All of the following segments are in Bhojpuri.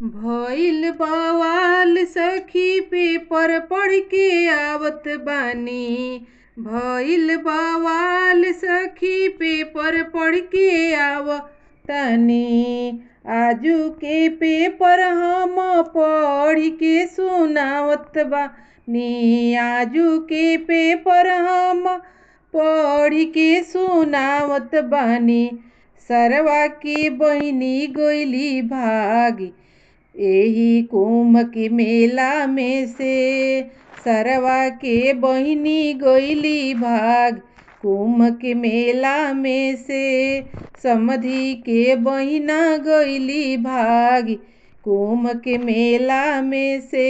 भइल बवाल सखी पेपर पढ़ के आवत बानी। भइल बवाल सखी पेपर पढ़ के आवतानी। आजू के पेपर हम पढ़ के सुनावत बानी। आजू के पेपर हम पढ़ के सुनावत बानी। सरवा की बहिनी गइली भागी एही कुंभ के मेला में से। सरवा के बहिनी गइली भाग कुंभ के मेला में से। समधी के बहिना गइली भाग कुंभ के मेला में से।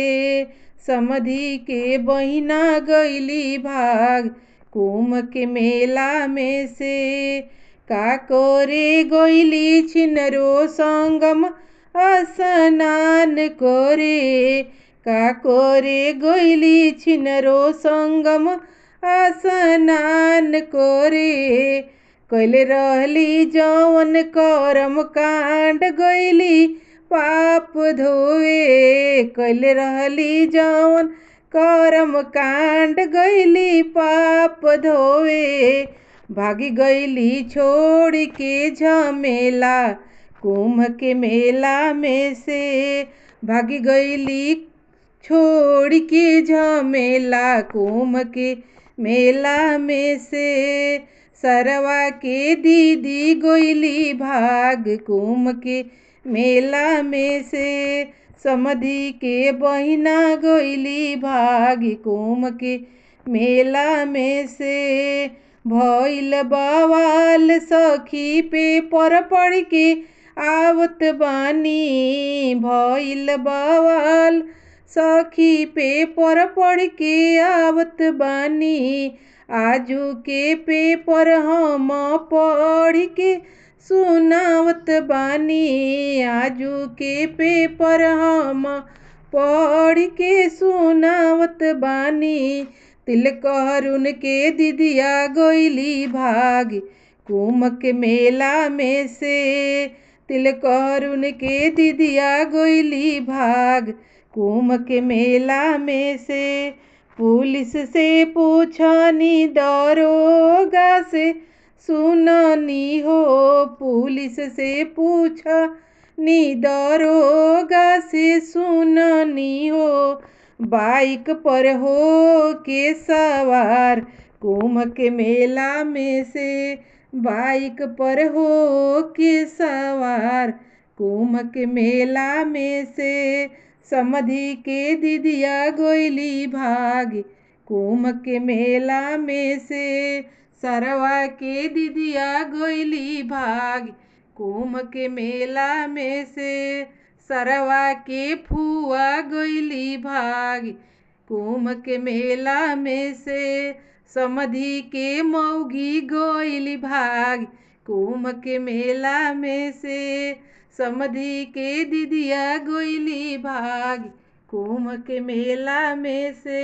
समधी के बहिना गइली भाग कुंभ के मेला में से। का करे गइली छिनरो संगम स्नान करे। का करे गइली छिनरो संगम स्नान करे। कैले रहली जवन करम कांड गइली पाप धोवे। कैले रहली जवन करम कांड गइली पाप धोवे। भागी गइली छोड़ के झमेला कुंभ के मेला में से। भागी गइली छोड़ के झमेला कुंभ के मेला में से। सरवा के दीदी गइली भाग कुंभ के मेला में से। समधी के बहिना गइली भाग कुंभ के मेला में से। भइल बवाल सखी पेपर पढ़ के आवत बानी। भइल बवाल सखी पेपर पढ़ के आवत बानी। आजू के पेपर हम पढ़ के सुनावत बानी। आजू के पेपर हम पढ़ के सुनावत बानी। तिलकरुण के दीदिया गइली भाग कुंभ के मेला में से। तिलकरुण के दीदिया गइली भाग कुंभ के मेला में से। पुलिस से पूछनी दरोगा से सुननी हो। पुलिस से पूछनी दरोगा से सुननी हो। बाइक पर हो के सवार कुंभ के मेला में से। बाइक पर हो के सवार कुंभ के मेला में से। समधी के दीदिया गइली भाग कुंभ के मेला में से। सरवा के दीदिया गइली भाग कुंभ के मेला में से। सरवा के फुआ गइली भाग कुंभ के मेला में से। समधी के मौगी गइली भाग कुंभ के मेला में से। समधी के दीदिया गइली भाग कुंभ के मेला में से।